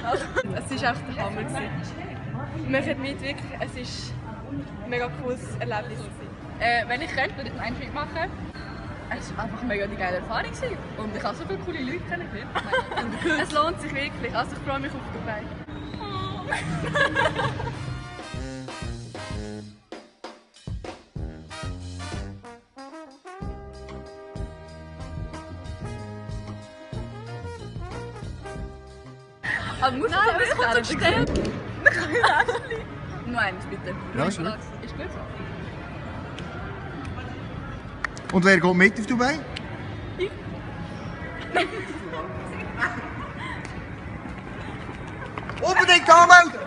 Also, es war echt der Hammer. Man hat mit wirklich, es ist ein mega cooles Erlebnis. Wenn ich könnte, würde ich einen Einstieg machen. Es war einfach mega die geile Erfahrung. Und ich habe so viele coole Leute kennengelernt. Es lohnt sich wirklich. Also ich freue mich auf Dubai. Aber muss Nein, ich das kommt so schnell. Nur eins bitte. Ja, ist gut. Ist gut so. Und wer geht mit auf Dubai? Unbedingt anmelden!